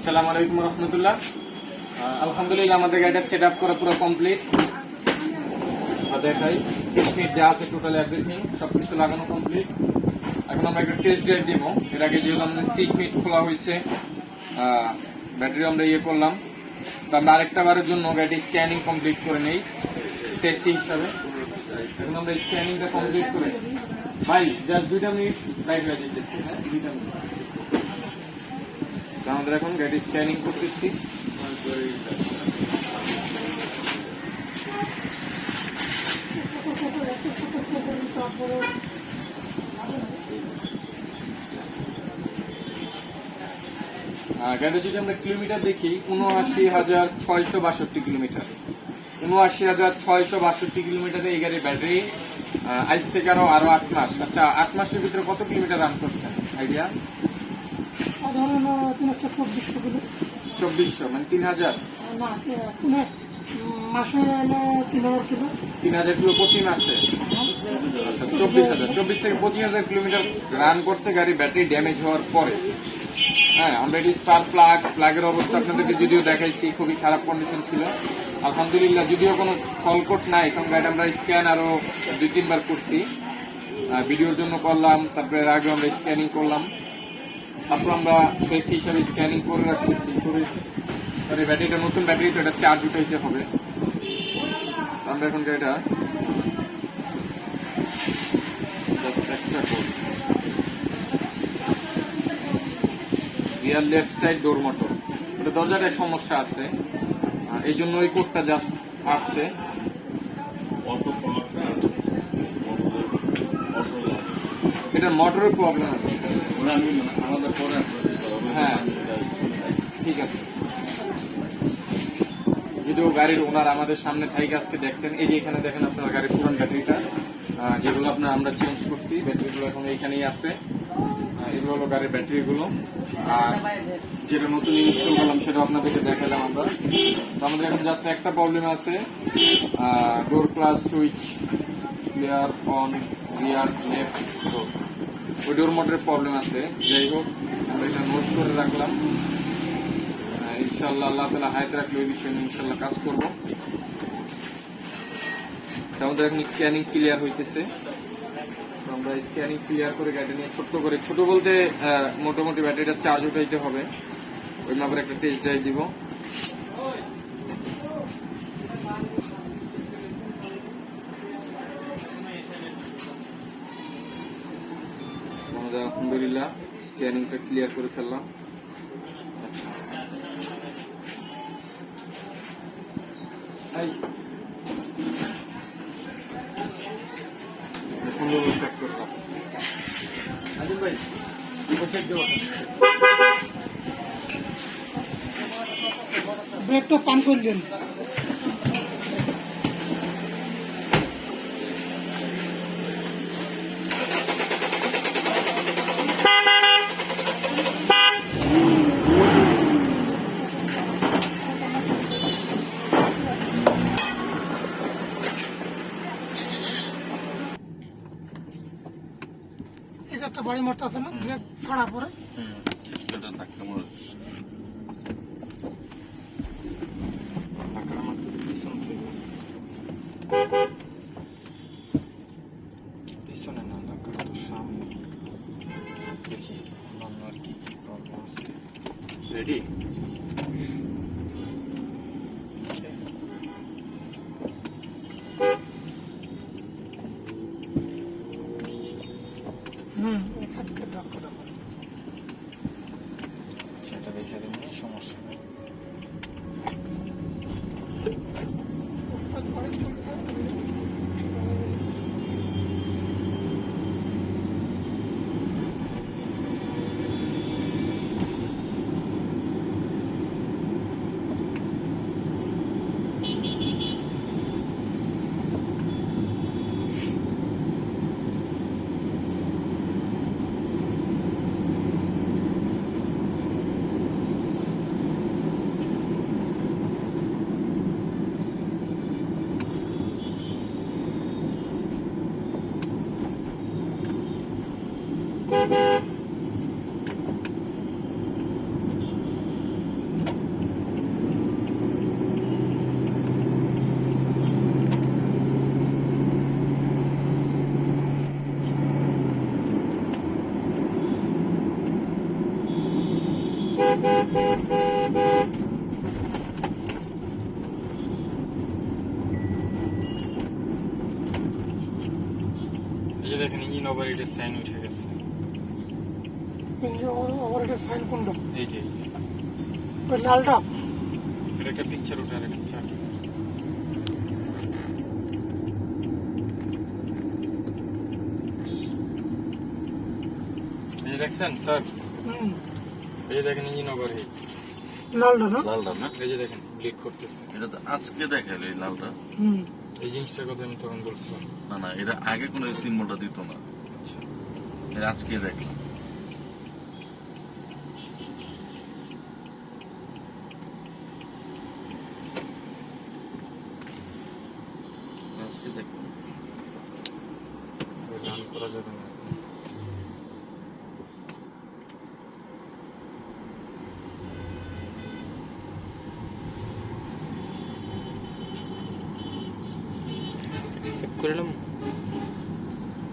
আসসালামু আলাইকুম রহমতুল্লাহ। আলহামদুলিল্লাহ আমাদের গাড়িটা সেট আপ করা পুরো কমপ্লিট। দেখাই সিট যা আছে টোটাল এভরিথিং সবকিছু লাগানো কমপ্লিট। এখন আমরা একটা টেস্ট ড্রাইভ দিব। এর আগে যেহেতু আমাদের সিট মিট খোলা হয়েছে, ব্যাটারি আমরা করলাম, তো আমরা আরেকটা বারের জন্য গাড়িটি স্ক্যানিং কমপ্লিট করে নেই সেফটি হিসাবে। এখন আমরা স্ক্যানিংটা কমপ্লিট করে ভাই জাস্ট 2 মিনিট লাইট হয়ে যেতেছি। হ্যাঁ 2 মিনিট আমাদের এখন গাড়ি স্ক্যানিং করতেছি। গাড়ি যদি আমরা কিলোমিটার দেখি ৭৯,৬৬২ কিলোমিটার, ৭৯,৬৬২ কিলোমিটারে এই গাড়ির ব্যাটারি আজ থেকে আরো 8 মাস। আচ্ছা 8 মাসের ভিতরে কত কিলোমিটার রান করছেন আইডিয়া? ২৪০০ মানে ৩,০০০ কিলো প্রতি মাসে। আচ্ছা ২৪,০০০ ২৪ থেকে ২৫,০০০ কিলোমিটার রান করছে গাড়ি ব্যাটারি ড্যামেজ হওয়ার পরে। হ্যাঁ আমরা এটি স্পার্ক প্লাগের অবস্থা আপনাদেরকে যদিও দেখাইছি, খুবই খারাপ কন্ডিশন ছিল। আলহামদুলিল্লাহ যদিও কোনো ফলকট নাই, কারণ গাড়ি আমরা স্ক্যান আরো 2-3 বার করছি, ভিডিওর জন্য করলাম, তারপরে এর আগে আমরা স্ক্যানিং করলাম, তারপর আমরা সেফটি হিসাবে স্ক্যানিং করে রাখতেছি। করে ব্যাটারিটা নতুন ব্যাটারি, তো এটা চার্জ উঠাইতে হবে। আমরা এখন এটা রিয়ার লেফট সাইড ডোর মোটর, দরজাটায় সমস্যা আছে, এই জন্য ওই কোডটা জাস্ট আসছে। এটা মোটরের প্রবলেম আছে। হ্যাঁ ঠিক আছে, যদিও গাড়ির ওনার আমাদের সামনে থাইকে আজকে দেখছেন। এই যে এখানে দেখেন আপনার গাড়ির পুরান ব্যাটারিটা, যেগুলো আপনার আমরা চেঞ্জ করছি, ব্যাটারিগুলো এখন এইখানেই আছে। এগুলো হলো গাড়ির ব্যাটারিগুলো, আর যেটা নতুন ইনস্টল করলাম সেটা আপনাদেরকে দেখালাম আমরা। তো আমাদের এখন জাস্ট একটা প্রবলেম আছে, door glass switch clear on rear left door, ওই ডোর মোটরের প্রবলেম আছে। যাই হোক আমরা এটা নোট করে রাখলাম, ইনশাল্লাহ আল্লাহ তাআলা হায়াত রাখলে ওই বিষয়ে ইনশাল্লাহ কাজ করব। আমাদের এখন স্ক্যানিং ক্লিয়ার হইতেছে, আমরা স্ক্যানিং ক্লিয়ার করে গাড়ি নিয়ে ছোট বলতে মোটামুটি ব্যাটারিটা চার্জ উঠাইতে হবে, ওই মাপের একটা টেস্ট ড্রাইভ দিব। আমাদের আলহামদুলিল্লাহ স্ক্যানিংটা ক্লিয়ার করে ফেললাম। সুন্দর প্যাক করলাম। আজিম ভাই ব্রেকটা পান করলেন। একটা বাড়ি মারতে আছে না, ব্রেক ছাড়া পরে পিছনে না, ধাক্কাটা তো সামনে। দেখি অন্যান্য আর কি কি প্রবলেম আছে। রেডি? সেটা দেখে দেবেন, সমস্যা নেই। ওভারহিটের সাইন উঠে গেছে। ইঞ্জিন ওভারহিটের সাইন কোনটা? এই যে ওই লালটা? এটা একটা পিকচার উঠে আর একটা চার্ট। এই যে দেখছেন স্যার, হুম, এই যে দেখেন ইঞ্জিন ওভারহিট, লালটা না? লালটা না, এই যে দেখেন ব্লিক করতেছে। এটা তো আজকে দেখাইলো এই লালটা। হুম, এই জিনিসটার কথা আমি তখন বলছিলাম। না না, এটা আগে কোনো সিম্বলটা দিত না, আচ্ছা, এটা আজকে দেখলাম। আজকে দেখলাম। রান করা যাবে না। সেভ করলাম।